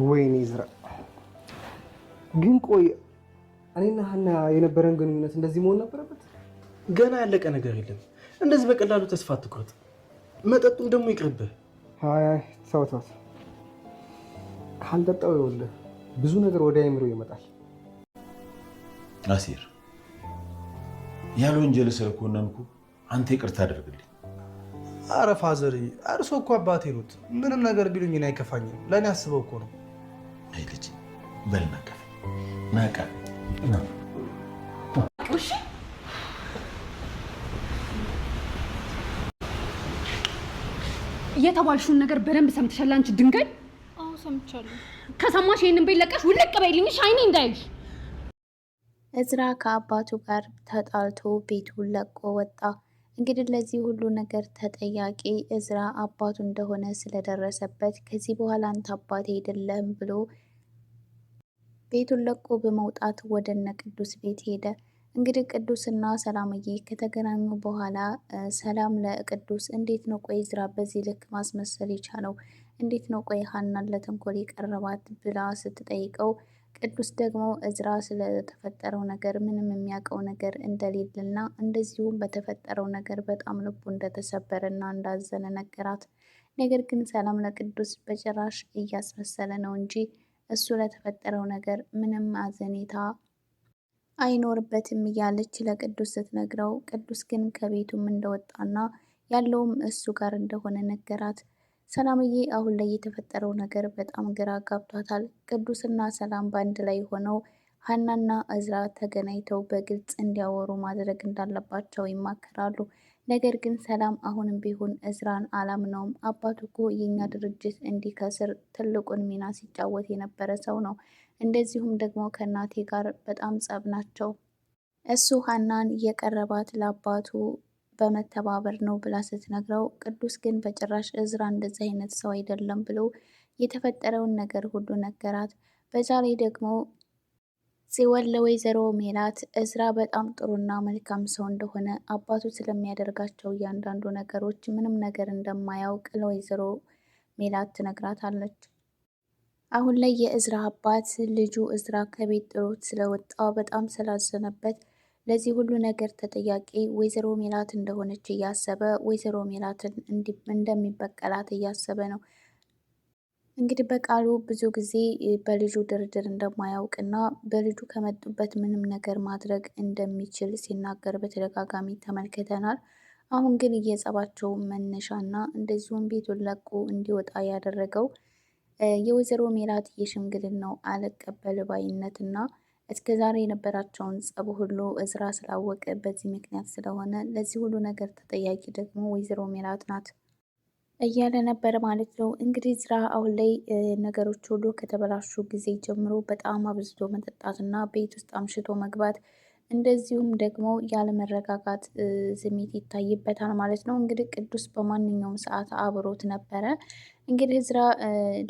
ወይኔ ዝራ ግን ቆይ እኔና ሀና የነበረን ግንኙነት እንደዚህ መሆን ነበረበት? ገና ያለቀ ነገር የለም። እንደዚህ በቀላሉ ተስፋ አትቁረጥ። መጠጡም ደግሞ ይቅርብህ። አይ ተው ተው፣ ካልጠጣው ይኸውልህ ብዙ ነገር ወደ አይምሮ ይመጣል። አሲር ያለ ወንጀል ስለኮነንኩ አንተ ይቅርታ አድርግልኝ። አረ ፋዘር፣ እርሶ እኮ አባቴ ሩት ምንም ነገር ቢሉኝ እኔ አይከፋኝም። ለእኔ አስበው እኮ ነው። አይ ልጅ በል ናቀፍ ናቀ የተባልሽውን ነገር በደንብ ሰምተሻል አንቺ ድንጋይ? አዎ ሰምቻለሁ። ከሰማሽ ይሄንን ቤት ለቀሽ ውልቅ በይልኝ፣ አይኔ እንዳይሽ። እዝራ ከአባቱ ጋር ተጣልቶ ቤቱን ለቆ ወጣ። እንግዲህ ለዚህ ሁሉ ነገር ተጠያቂ እዝራ አባቱ እንደሆነ ስለደረሰበት ከዚህ በኋላ አንተ አባቴ አይደለም ብሎ ቤቱን ለቆ በመውጣት ወደ እነ ቅዱስ ቤት ሄደ። እንግዲህ ቅዱስና ሰላምዬ ከተገናኙ በኋላ ሰላም ለቅዱስ እንዴት ነው ቆይ እዝራ በዚህ ልክ ማስመሰል የቻለው? እንዴት ነው ቆይ ሀናን ለተንኮል የቀረባት ብላ ስትጠይቀው ቅዱስ ደግሞ እዝራ ስለተፈጠረው ነገር ምንም የሚያውቀው ነገር እንደሌለና እንደዚሁም በተፈጠረው ነገር በጣም ልቡ እንደተሰበረና እንዳዘነ ነገራት። ነገር ግን ሰላም ለቅዱስ በጭራሽ እያስመሰለ ነው እንጂ እሱ ለተፈጠረው ነገር ምንም አዘኔታ አይኖርበትም እያለች ለቅዱስ ስትነግረው ቅዱስ ግን ከቤቱም እንደወጣና ያለውም እሱ ጋር እንደሆነ ነገራት። ሰላምዬ አሁን ላይ የተፈጠረው ነገር በጣም ግራ ጋብቷታል። ቅዱስና ሰላም በአንድ ላይ ሆነው ሀናና እዝራ ተገናኝተው በግልጽ እንዲያወሩ ማድረግ እንዳለባቸው ይማከራሉ። ነገር ግን ሰላም አሁንም ቢሆን እዝራን አላምነውም፣ አባቱ እኮ የኛ ድርጅት እንዲከስር ትልቁን ሚና ሲጫወት የነበረ ሰው ነው። እንደዚሁም ደግሞ ከእናቴ ጋር በጣም ጸብ ናቸው። እሱ ሀናን የቀረባት ለአባቱ በመተባበር ነው ብላ ስትነግረው ቅዱስ ግን በጭራሽ እዝራ እንደዚህ አይነት ሰው አይደለም ብሎ የተፈጠረውን ነገር ሁሉ ነገራት። በዛ ላይ ደግሞ ጽዮን ለወይዘሮ ሜላት እዝራ በጣም ጥሩና መልካም ሰው እንደሆነ አባቱ ስለሚያደርጋቸው እያንዳንዱ ነገሮች ምንም ነገር እንደማያውቅ ለወይዘሮ ሜላት ትነግራታለች። አሁን ላይ የእዝራ አባት ልጁ እዝራ ከቤት ጥሎት ስለወጣ በጣም ስላዘነበት ለዚህ ሁሉ ነገር ተጠያቂ ወይዘሮ ሜላት እንደሆነች እያሰበ ወይዘሮ ሜላትን እንደሚበቀላት እያሰበ ነው። እንግዲህ በቃሉ ብዙ ጊዜ በልጁ ድርድር እንደማያውቅና በልጁ ከመጡበት ምንም ነገር ማድረግ እንደሚችል ሲናገር በተደጋጋሚ ተመልክተናል። አሁን ግን የጸባቸው መነሻና እንደዚሁም ቤቱን ለቆ እንዲወጣ ያደረገው የወይዘሮ ሜላት የሽምግልናው አልቀበል ባይነትና እስከ ዛሬ የነበራቸውን ጸብ ሁሉ እዝራ ስላወቀ በዚህ ምክንያት ስለሆነ ለዚህ ሁሉ ነገር ተጠያቂ ደግሞ ወይዘሮ ሜላት ናት እያለ ነበር ማለት ነው። እንግዲህ እዝራ አሁን ላይ ነገሮች ሁሉ ከተበላሹ ጊዜ ጀምሮ በጣም አብዝቶ መጠጣትና ቤት ውስጥ አምሽቶ መግባት እንደዚሁም ደግሞ ያለመረጋጋት ስሜት ይታይበታል ማለት ነው። እንግዲህ ቅዱስ በማንኛውም ሰዓት አብሮት ነበረ። እንግዲህ እዝራ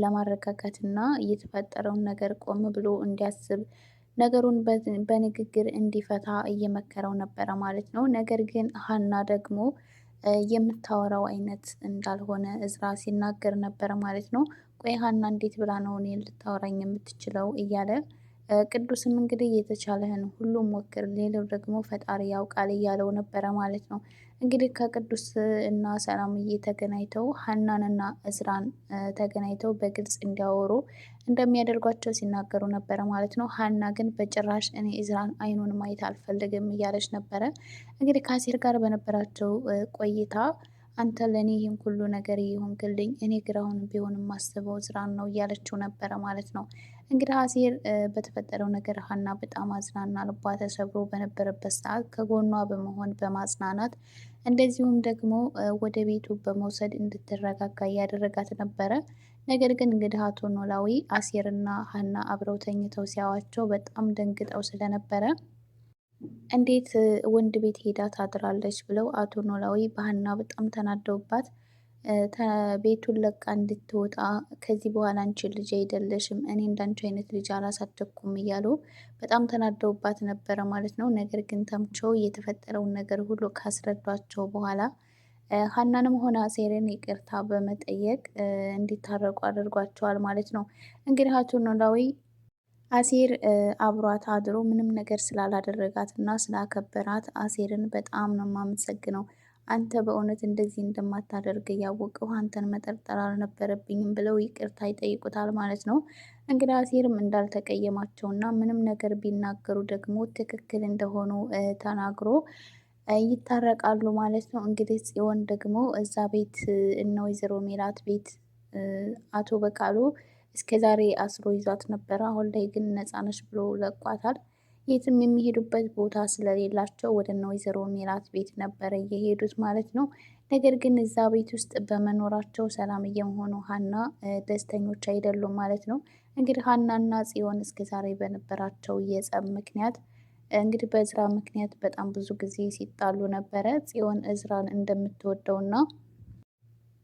ለማረጋጋትና እየተፈጠረውን ነገር ቆም ብሎ እንዲያስብ ነገሩን በንግግር እንዲፈታ እየመከረው ነበረ ማለት ነው። ነገር ግን ሀና ደግሞ የምታወራው አይነት እንዳልሆነ እዝራ ሲናገር ነበረ ማለት ነው። ቆይ ሀና እንዴት ብላ ነው እኔ ልታወራኝ የምትችለው እያለ ቅዱስም እንግዲህ የተቻለህን ሁሉም ሞክር፣ ሌላው ደግሞ ፈጣሪ ያውቃል እያለው ነበረ ማለት ነው። እንግዲህ ከቅዱስ እና ሰላምዬ ተገናኝተው ሀናንና እዝራን ተገናኝተው በግልጽ እንዲያወሩ እንደሚያደርጓቸው ሲናገሩ ነበረ ማለት ነው። ሀና ግን በጭራሽ እኔ እዝራን አይኑን ማየት አልፈልግም እያለች ነበረ። እንግዲህ ከአሴር ጋር በነበራቸው ቆይታ አንተ ለእኔ ይህን ሁሉ ነገር እየሆንክልኝ እኔ ግን አሁን ቢሆን የማስበው እዝራን ነው እያለችው ነበረ ማለት ነው። እንግዲህ አሴር በተፈጠረው ነገር ሀና በጣም አዝናና ልቧ ተሰብሮ በነበረበት ሰዓት ከጎኗ በመሆን በማጽናናት እንደዚሁም ደግሞ ወደ ቤቱ በመውሰድ እንድትረጋጋ እያደረጋት ነበረ። ነገር ግን እንግዲህ አቶ ኖላዊ አሴርና ሀና አብረው ተኝተው ሲያዋቸው በጣም ደንግጠው ስለነበረ እንዴት ወንድ ቤት ሄዳ ታድራለች ብለው አቶ ኖላዊ በሀና በጣም ተናደውባት ቤቱን ለቃ እንድትወጣ ከዚህ በኋላ አንቺ ልጅ አይደለሽም፣ እኔ እንዳንቺ አይነት ልጅ አላሳደግኩም እያሉ በጣም ተናደውባት ነበረ ማለት ነው። ነገር ግን ተምቾ የተፈጠረውን ነገር ሁሉ ካስረዷቸው በኋላ ሀናንም ሆነ አሴርን ይቅርታ በመጠየቅ እንዲታረቁ አድርጓቸዋል ማለት ነው። እንግዲህ አቶ ኖላዊ አሴር አብሯት አድሮ ምንም ነገር ስላላደረጋት እና ስላከበራት አሴርን በጣም ነው የማመሰግነው። አንተ በእውነት እንደዚህ እንደማታደርግ እያወቅሁ አንተን መጠርጠር አልነበረብኝም ብለው ይቅርታ ይጠይቁታል ማለት ነው። እንግዲህ አሴርም እንዳልተቀየማቸውና ምንም ነገር ቢናገሩ ደግሞ ትክክል እንደሆኑ ተናግሮ ይታረቃሉ ማለት ነው። እንግዲህ ጽዮን ደግሞ እዛ ቤት እነ ወይዘሮ ሜላት ቤት አቶ በቃሉ እስከ ዛሬ አስሮ ይዟት ነበረ። አሁን ላይ ግን ነፃነሽ ብሎ ለቋታል። የትም የሚሄዱበት ቦታ ስለሌላቸው ወደ እነ ወይዘሮ ሜላት ቤት ነበረ እየሄዱት ማለት ነው። ነገር ግን እዛ ቤት ውስጥ በመኖራቸው ሰላምዬም ሆኑ ሀና ደስተኞች አይደሉም ማለት ነው። እንግዲህ ሀናና ጽዮን እስከ ዛሬ በነበራቸው የጸብ ምክንያት እንግዲህ በእዝራ ምክንያት በጣም ብዙ ጊዜ ሲጣሉ ነበረ። ጽዮን እዝራን እንደምትወደውና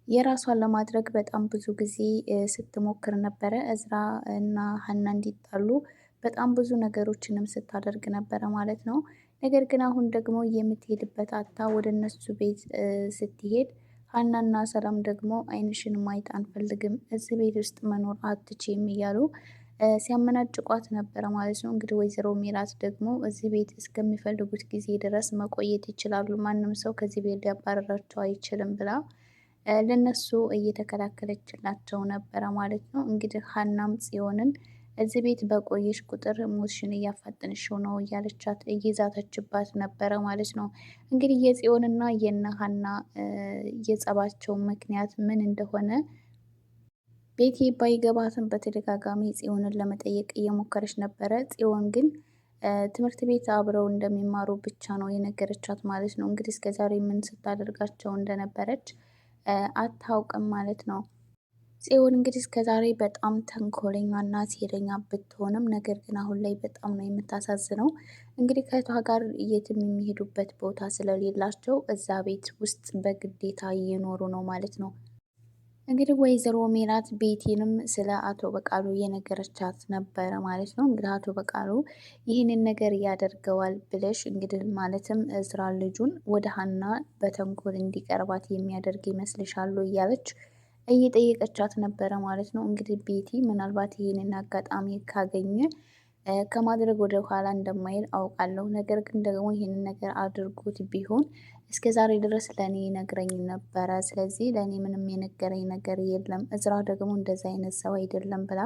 የራሷን ለማድረግ በጣም ብዙ ጊዜ ስትሞክር ነበረ። እዝራ እና ሀና እንዲጣሉ በጣም ብዙ ነገሮችንም ስታደርግ ነበረ ማለት ነው። ነገር ግን አሁን ደግሞ የምትሄድበት አታ ወደ እነሱ ቤት ስትሄድ ሀናና ሰላም ደግሞ ዓይንሽን ማየት አንፈልግም፣ እዚህ ቤት ውስጥ መኖር አትችይም እያሉ ሲያመናጭቋት ነበረ ማለት ነው። እንግዲህ ወይዘሮ ሜላት ደግሞ እዚህ ቤት እስከሚፈልጉት ጊዜ ድረስ መቆየት ይችላሉ፣ ማንም ሰው ከዚህ ቤት ሊያባረራቸው አይችልም ብላ ለነሱ እየተከላከለችላቸው ነበረ ማለት ነው። እንግዲህ ሀናም ጽዮንን እዚህ ቤት በቆየሽ ቁጥር ሞትሽን እያፋጠንሽው ነው እያለቻት እየዛተችባት ነበረ ማለት ነው። እንግዲህ የጽዮንና የነ ሀና የጸባቸው ምክንያት ምን እንደሆነ ቤቲ ባይገባትም በተደጋጋሚ ጽዮንን ለመጠየቅ እየሞከረች ነበረ። ጽዮን ግን ትምህርት ቤት አብረው እንደሚማሩ ብቻ ነው የነገረቻት ማለት ነው። እንግዲህ እስከዛሬ ምን ስታደርጋቸው እንደነበረች አታውቅም ማለት ነው። ጽዮን እንግዲህ እስከዛሬ በጣም ተንኮለኛና ሴረኛ ብትሆንም ነገር ግን አሁን ላይ በጣም ነው የምታሳዝነው። እንግዲህ ከእህቷ ጋር የትም የሚሄዱበት ቦታ ስለሌላቸው እዛ ቤት ውስጥ በግዴታ እየኖሩ ነው ማለት ነው። እንግዲህ ወይዘሮ ሜላት ቤቲንም ስለ አቶ በቃሉ የነገረቻት ነበረ ማለት ነው። እንግዲህ አቶ በቃሉ ይህንን ነገር ያደርገዋል ብለሽ እንግዲህ ማለትም እዝራ ልጁን ወደ ሀና በተንኮል እንዲቀርባት የሚያደርግ ይመስልሻሉ እያለች እየጠየቀቻት ነበረ ማለት ነው። እንግዲህ ቤቲ ምናልባት ይህንን አጋጣሚ ካገኘ ከማድረግ ወደ ኋላ እንደማይል አውቃለሁ። ነገር ግን ደግሞ ይህንን ነገር አድርጎት ቢሆን እስከ ዛሬ ድረስ ለእኔ ነግረኝ ነበረ። ስለዚህ ለእኔ ምንም የነገረኝ ነገር የለም፣ እዝራ ደግሞ እንደዚ አይነት ሰው አይደለም ብላ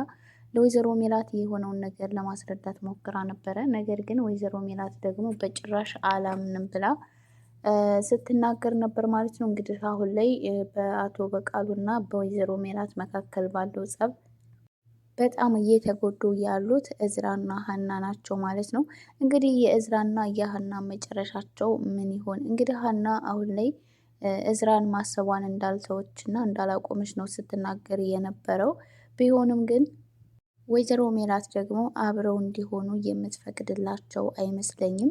ለወይዘሮ ሜላት የሆነውን ነገር ለማስረዳት ሞክራ ነበረ። ነገር ግን ወይዘሮ ሜላት ደግሞ በጭራሽ አላምንም ብላ ስትናገር ነበር ማለት ነው። እንግዲህ አሁን ላይ በአቶ በቃሉና በወይዘሮ ሜላት መካከል ባለው ጸብ በጣም እየተጎዱ ያሉት እዝራና ሀና ናቸው ማለት ነው። እንግዲህ የእዝራና የሀና መጨረሻቸው ምን ይሆን? እንግዲህ ሀና አሁን ላይ እዝራን ማሰቧን እንዳልተወችና እንዳላቆመች ነው ስትናገር የነበረው። ቢሆንም ግን ወይዘሮ ሜላት ደግሞ አብረው እንዲሆኑ የምትፈቅድላቸው አይመስለኝም።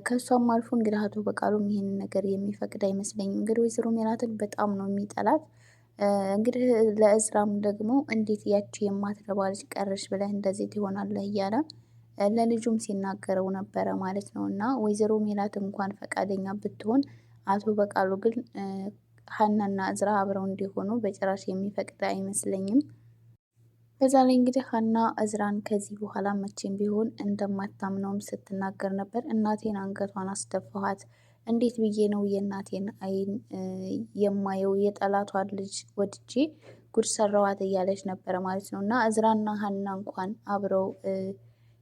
ከእሷም አልፎ እንግዲህ አቶ በቃሉም ይህንን ነገር የሚፈቅድ አይመስለኝም። እንግዲህ ወይዘሮ ሜላትን በጣም ነው የሚጠላት። እንግዲህ ለእዝራም ደግሞ እንዴት ያቺ የማትረባ ልጅ ቀረሽ ብለህ እንደዚህ ትሆናለህ እያለ ለልጁም ሲናገረው ነበረ ማለት ነው። እና ወይዘሮ ሜላት እንኳን ፈቃደኛ ብትሆን አቶ በቃሉ ግን ሀናና እዝራ አብረው እንዲሆኑ በጭራሽ የሚፈቅድ አይመስለኝም። በዛ ላይ እንግዲህ ሀና እዝራን ከዚህ በኋላ መቼም ቢሆን እንደማታምነውም ስትናገር ነበር። እናቴን አንገቷን አስደፋኋት፣ እንዴት ብዬ ነው የእናቴን አይን የማየው? የጠላቷን ልጅ ወድጄ ጉድ ሰራዋት እያለች ነበረ ማለት ነው። እና እዝራና ሀና እንኳን አብረው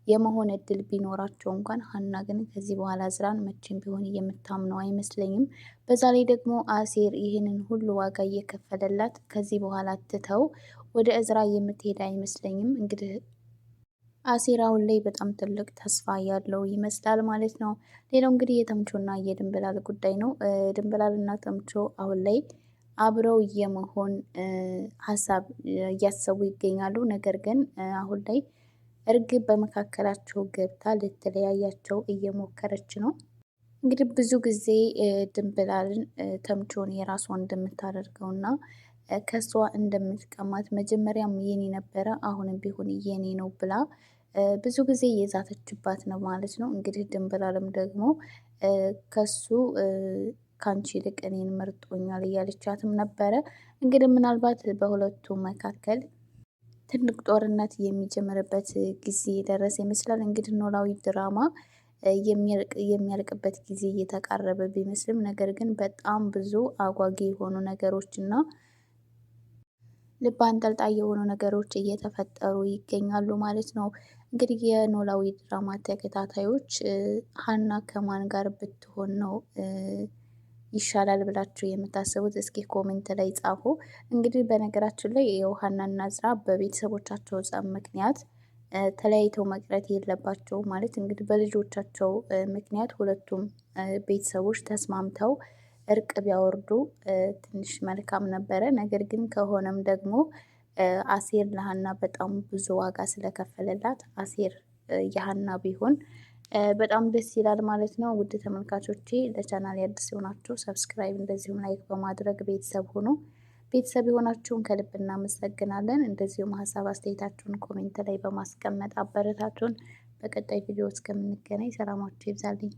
የመሆን እድል ቢኖራቸው እንኳን ሀና ግን ከዚህ በኋላ እዝራን መቼም ቢሆን የምታምነው አይመስለኝም። በዛ ላይ ደግሞ አሴር ይህንን ሁሉ ዋጋ እየከፈለላት ከዚህ በኋላ ትተው ወደ እዝራ የምትሄድ አይመስለኝም። እንግዲህ አሴር አሁን ላይ በጣም ትልቅ ተስፋ ያለው ይመስላል ማለት ነው። ሌላው እንግዲህ የተምቾና የድንብላል ጉዳይ ነው። ድንብላልና ተምቾ አሁን ላይ አብረው የመሆን ሀሳብ እያሰቡ ይገኛሉ። ነገር ግን አሁን ላይ እርግብ በመካከላቸው ገብታ ልትለያያቸው እየሞከረች ነው። እንግዲህ ብዙ ጊዜ ድንብላልን ተምቾን የራሷ እንደምታደርገውና ከሷ እንደምትቀማት መጀመሪያም የኔ ነበረ አሁንም ቢሆን የኔ ነው ብላ ብዙ ጊዜ የዛተችባት ነው ማለት ነው። እንግዲህ ድንብላልም ደግሞ ከሱ ከአንቺ ይልቅ እኔን መርጦኛል እያለቻትም ነበረ። እንግዲህ ምናልባት በሁለቱ መካከል ትልቅ ጦርነት የሚጀምርበት ጊዜ የደረሰ ይመስላል። እንግዲህ ኖላዊ ድራማ የሚያልቅበት ጊዜ እየተቃረበ ቢመስልም ነገር ግን በጣም ብዙ አጓጊ የሆኑ ነገሮች እና ልብ አንጠልጣይ የሆኑ ነገሮች እየተፈጠሩ ይገኛሉ ማለት ነው። እንግዲህ የኖላዊ ድራማ ተከታታዮች ሀና ከማን ጋር ብትሆን ነው ይሻላል ብላችሁ የምታስቡት? እስኪ ኮሜንት ላይ ጻፉ። እንግዲህ በነገራችን ላይ ሀናና እዝራ በቤተሰቦቻቸው ጸብ ምክንያት ተለያይተው መቅረት የለባቸው ማለት እንግዲህ በልጆቻቸው ምክንያት ሁለቱም ቤተሰቦች ተስማምተው እርቅ ቢያወርዱ ትንሽ መልካም ነበረ። ነገር ግን ከሆነም ደግሞ አሴር ለሀና በጣም ብዙ ዋጋ ስለከፈለላት አሴር የሀና ቢሆን በጣም ደስ ይላል ማለት ነው። ውድ ተመልካቾቼ ለቻናል አዲስ የሆናችሁ ሰብስክራይብ እንደዚሁም ላይክ በማድረግ ቤተሰብ ሆኖ ቤተሰብ የሆናችሁን ከልብ እናመሰግናለን። እንደዚሁም ሀሳብ አስተያየታችሁን ኮሜንት ላይ በማስቀመጥ አበረታቱን። በቀጣይ ቪዲዮ እስከምንገናኝ ሰላማችሁ ይብዛልኝ።